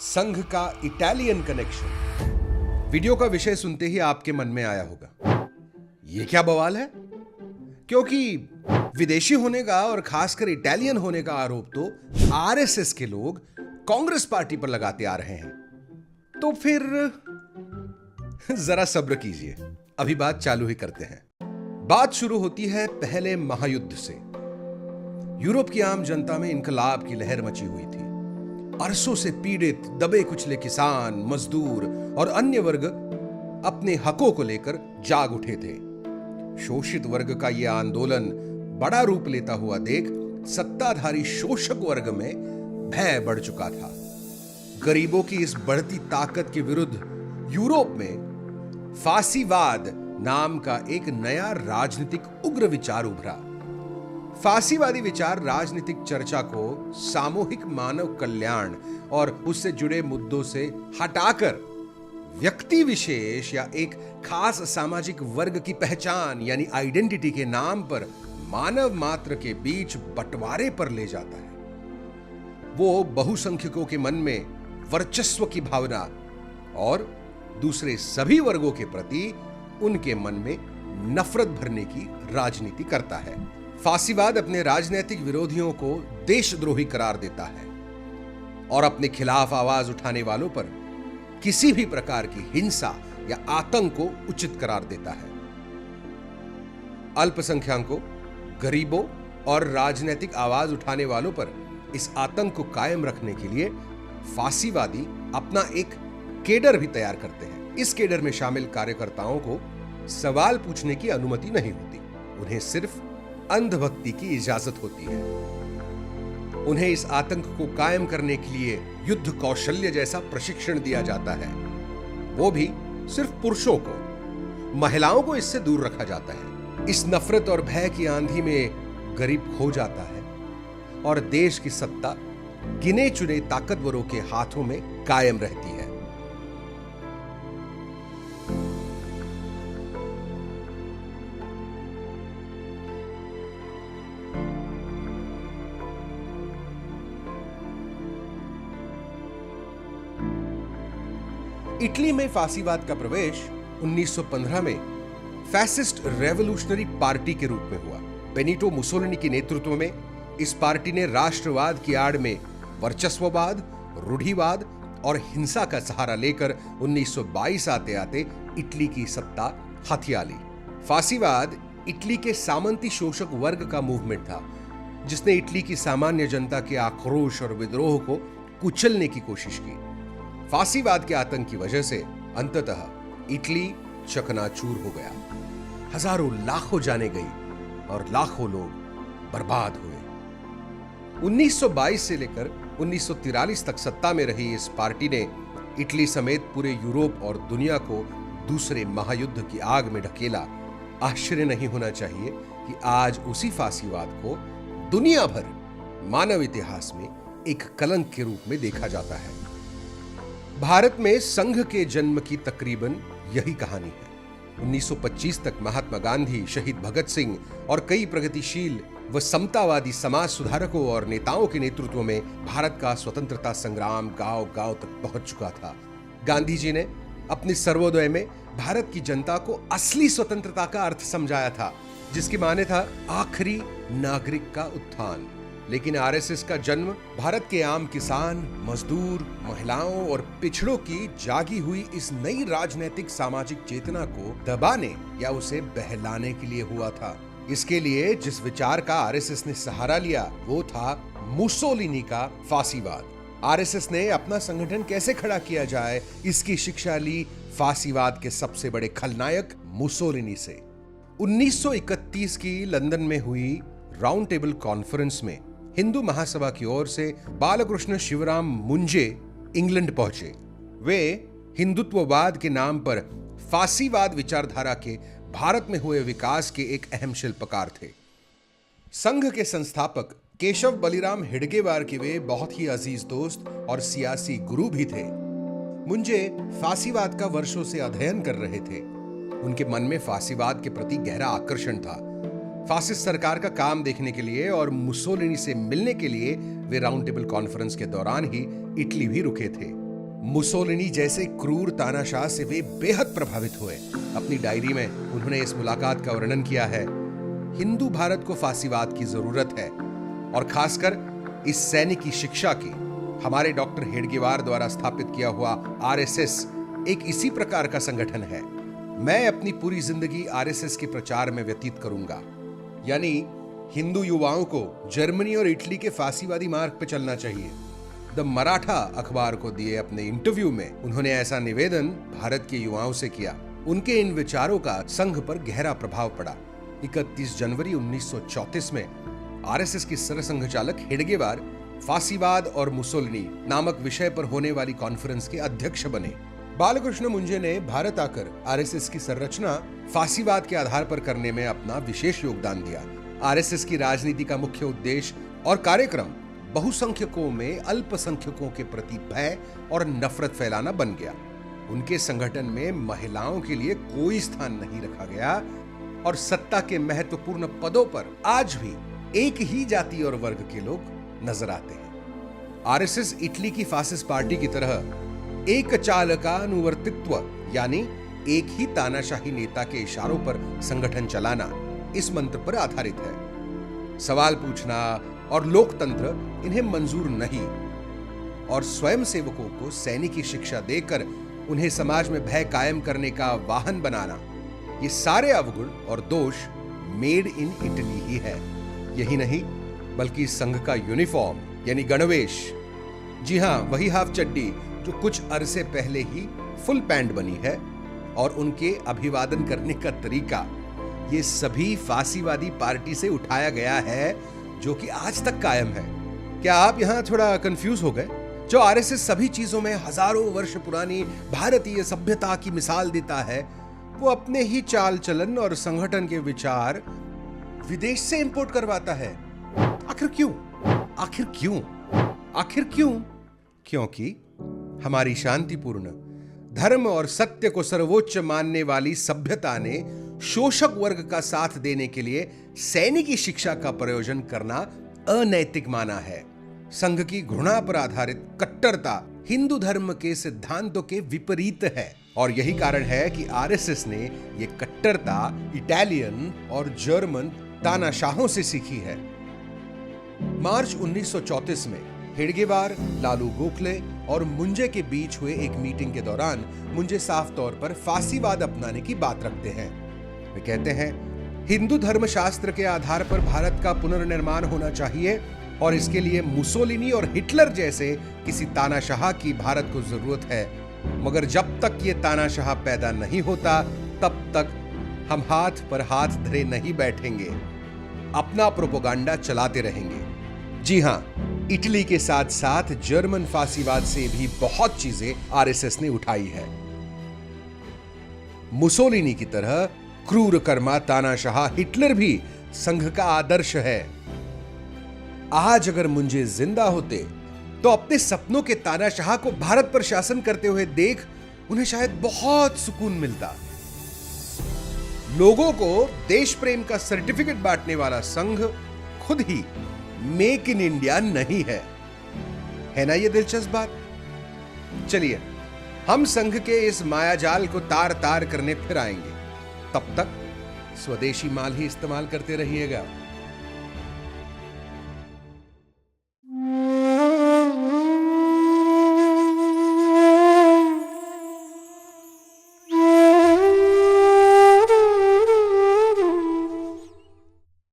संघ का Italian connection. Video का विषय सुनते ही आपके मन में आया होगा, यह क्या बवाल है? क्योंकि विदेशी होने का और खासकर इटालियन होने का आरोप तो आरएसएस के लोग कांग्रेस पार्टी पर लगाते आ रहे हैं। तो फिर जरा सब्र कीजिए, अभी बात चालू ही करते हैं। बात शुरू होती है पहले महायुद्ध से। यूरोप की आम जनता में इनकलाब की लहर मची हुई थी। अरसों से पीड़ित दबे कुचले किसान, मजदूर और अन्य वर्ग अपने हकों को लेकर जाग उठे थे। शोषित वर्ग का यह आंदोलन बड़ा रूप लेता हुआ देख सत्ताधारी शोषक वर्ग में भय बढ़ चुका था। गरीबों की इस बढ़ती ताकत के विरुद्ध यूरोप में फासीवाद नाम का एक नया राजनीतिक उग्र विचार उभरा। फासीवादी विचार राजनीतिक चर्चा को सामूहिक मानव कल्याण और उससे जुड़े मुद्दों से हटाकर व्यक्ति विशेष या एक खास सामाजिक वर्ग की पहचान यानी आइडेंटिटी के नाम पर मानव मात्र के बीच बंटवारे पर ले जाता है। वो बहुसंख्यकों के मन में वर्चस्व की भावना और दूसरे सभी वर्गों के प्रति उनके मन में नफरत भरने की राजनीति करता है। फासीवाद अपने राजनीतिक विरोधियों को देशद्रोही करार देता है और अपने खिलाफ आवाज उठाने वालों पर किसी भी प्रकार की हिंसा या आतंक को उचित करार देता है। अल्पसंख्यकों, गरीबों और राजनीतिक आवाज उठाने वालों पर इस आतंक को कायम रखने के लिए फासीवादी अपना एक केडर भी तैयार करते हैं। इस केडर में शामिल कार्यकर्ताओं को सवाल पूछने की अनुमति नहीं होती। उन्हें सिर्फ अंधभक्ति की इजाजत होती है। उन्हें इस आतंक को कायम करने के लिए युद्ध कौशल्य जैसा प्रशिक्षण दिया जाता है। वो भी सिर्फ पुरुषों को, महिलाओं को इससे दूर रखा जाता है। इस नफरत और भय की आंधी में गरीब खो जाता है और देश की सत्ता गिने चुने ताकतवरों के हाथों में कायम रहती है। इटली में फासीवाद का प्रवेश 1915 में फैसिस्ट रेवोल्यूशनरी पार्टी के रूप में हुआ। बेनिटो मुसोलिनी के नेतृत्व में इस पार्टी ने राष्ट्रवाद की आड़ में वर्चस्ववाद, रूढ़िवाद और हिंसा का सहारा लेकर 1922 आते आते इटली की सत्ता हथिया ली। फासीवाद इटली के सामंती शोषक वर्ग का मूवमेंट था, जिसने इटली की सामान्य जनता के आक्रोश और विद्रोह को कुचलने की कोशिश की। फासीवाद के आतंक की वजह से अंततः इटली चकनाचूर हो गया। हजारों लाखों जानें गई और लाखों लोग बर्बाद हुए। 1922 से लेकर 1943 तक सत्ता में रही इस पार्टी ने इटली समेत पूरे यूरोप और दुनिया को दूसरे महायुद्ध की आग में ढकेला। आश्चर्य नहीं होना चाहिए कि आज उसी फासीवाद को दुनिया भर मानव इतिहास में एक कलंक के रूप में देखा जाता है। भारत में संघ के जन्म की तकरीबन यही कहानी है। 1925 तक महात्मा गांधी, शहीद भगत सिंह और कई प्रगतिशील व समतावादी समाज सुधारकों और नेताओं के नेतृत्व में भारत का स्वतंत्रता संग्राम गांव-गांव तक पहुंच चुका था। गांधी जी ने अपने सर्वोदय में भारत की जनता को असली स्वतंत्रता का अर्थ समझाया था, जिसकी माने था आखिरी नागरिक का उत्थान। लेकिन आरएसएस का जन्म भारत के आम किसान, मजदूर, महिलाओं और पिछड़ों की जागी हुई इस नई राजनीतिक सामाजिक चेतना को दबाने या उसे बहलाने के लिए हुआ था। इसके लिए जिस विचार का आरएसएस ने सहारा लिया वो था मुसोलिनी का फासीवाद। आरएसएस ने अपना संगठन कैसे खड़ा किया जाए, इसकी शिक्षा ली फासीवाद के सबसे बड़े खलनायक मुसोलिनी से। 1931 की लंदन में हुई राउंड टेबल कॉन्फ्रेंस में हिंदू महासभा की ओर से बालकृष्ण शिवराम मुंजे इंग्लैंड पहुंचे। वे हिंदुत्ववाद के नाम पर फासीवाद विचारधारा के भारत में हुए विकास के एक अहम शिल्पकार थे। संघ के संस्थापक केशव बलिराम हेडगेवार के वे बहुत ही अजीज दोस्त और सियासी गुरु भी थे। मुंजे फासीवाद का वर्षों से अध्ययन कर रहे थे। उनके मन में फासीवाद के प्रति गहरा आकर्षण था। फासिस्ट सरकार का काम देखने के लिए और मुसोलिनी से मिलने के लिए वे राउंड टेबल कॉन्फ्रेंस के दौरान ही इटली भी रुके थे। मुसोलिनी जैसे क्रूर तानाशाह से वे बेहद प्रभावित हुए। अपनी डायरी में उन्होंने इस मुलाकात का वर्णन किया है। हिंदू भारत को फांसीवाद की जरूरत है और खासकर इस सैनिक की शिक्षा की। हमारे डॉक्टर हेडगेवार द्वारा स्थापित किया हुआ आरएसएस एक इसी प्रकार का संगठन है। मैं अपनी पूरी जिंदगी आरएसएस के प्रचार में व्यतीत करूंगा। यानी हिंदू युवाओं को जर्मनी और इटली के फांसीवादी मार्ग पर चलना चाहिए। द मराठा अखबार को दिए अपने इंटरव्यू में उन्होंने ऐसा निवेदन भारत के युवाओं से किया। उनके इन विचारों का संघ पर गहरा प्रभाव पड़ा। 31 जनवरी 1934 में आरएसएस की सरसंघ चालक हेडगेवार फांसीवाद और मुसोलिनी नामक विषय पर होने वाली कॉन्फ्रेंस के अध्यक्ष बने। बालकृष्ण मुंजे ने भारत आकर आरएसएस की संरचना फांसीवाद के आधार पर करने में अपना विशेष योगदान दिया। आरएसएस की राजनीति का मुख्य उद्देश्य और कार्यक्रम बहुसंख्यकों में अल्पसंख्यकों के प्रति भय और नफरत फैलाना बन गया। उनके संगठन में महिलाओं के लिए कोई स्थान नहीं रखा गया और सत्ता के महत्वपूर्ण पदों पर आज भी एक ही जाति और वर्ग के लोग नजर आते हैं। आरएसएस इटली की फासिस्ट पार्टी की तरह एक चालकानुवर्तित्व यानी एक ही तानाशाही नेता के इशारों पर संगठन चलाना इस मंत्र पर आधारित है। सवाल पूछना और लोकतंत्र इन्हें मंजूर नहीं और स्वयंसेवकों को सैनिकी शिक्षा देकर उन्हें समाज में भय कायम करने का वाहन बनाना, ये सारे अवगुण और दोष मेड इन इटली ही है। यही नहीं बल्कि संघ का यूनिफॉर्म यानी गणवेश, जी हां वही हाफ चड्डी जो कुछ अरसे पहले ही फुल पैंट बनी है, और उनके अभिवादन करने का तरीका, ये सभी फांसीवादी पार्टी से उठाया गया है जो कि आज तक कायम है। क्या आप यहां थोड़ा कंफ्यूज हो गए? जो आरएसएस सभी चीजों में हजारों वर्ष पुरानी भारतीय सभ्यता की मिसाल देता है, वो अपने ही चाल चलन और संगठन के विचार विदेश से इंपोर्ट करवाता है। आखिर क्यों? आखिर क्यों? आखिर क्यों? क्योंकि हमारी शांतिपूर्ण धर्म और सत्य को सर्वोच्च मानने वाली सभ्यता ने शोषक वर्ग का साथ देने के लिए सैनिकी शिक्षा का प्रयोजन करना अनैतिक माना है। संघ की घृणा पर आधारित कट्टरता हिंदू धर्म के सिद्धांतों के विपरीत है और यही कारण है कि आरएसएस ने यह कट्टरता इटालियन और जर्मन तानाशाहों से सीखी है। मार्च 1934 में हेडगेवार, लालू गोखले और मुंजे के बीच हुए एक मीटिंग के दौरान मुंजे साफ तौर पर फांसीवाद अपनाने की बात रखते हैं। वे कहते हैं हिंदू धर्मशास्त्र के आधार पर भारत का पुनर्निर्माण होना चाहिए और इसके लिए मुसोलिनी और हिटलर जैसे किसी तानाशाह की भारत को जरूरत है। मगर जब तक ये तानाशाह पैदा नहीं होता तब तक हम हाथ पर हाथ धरे नहीं बैठेंगे, अपना प्रोपेगेंडा चलाते रहेंगे। जी हां, इटली के साथ साथ जर्मन फांसीवाद से भी बहुत चीजें आरएसएस ने उठाई है। मुसोलिनी की तरह क्रूर कर्मा तानाशाह हिटलर भी संघ का आदर्श है। आज अगर मुंजे जिंदा होते तो अपने सपनों के तानाशाह को भारत पर शासन करते हुए देख उन्हें शायद बहुत सुकून मिलता। लोगों को देश प्रेम का सर्टिफिकेट बांटने वाला संघ खुद ही मेक इन इंडिया नहीं है ना ये दिलचस्प बात? चलिए हम संघ के इस मायाजाल को तार तार करने फिर आएंगे। तब तक स्वदेशी माल ही इस्तेमाल करते रहिएगा।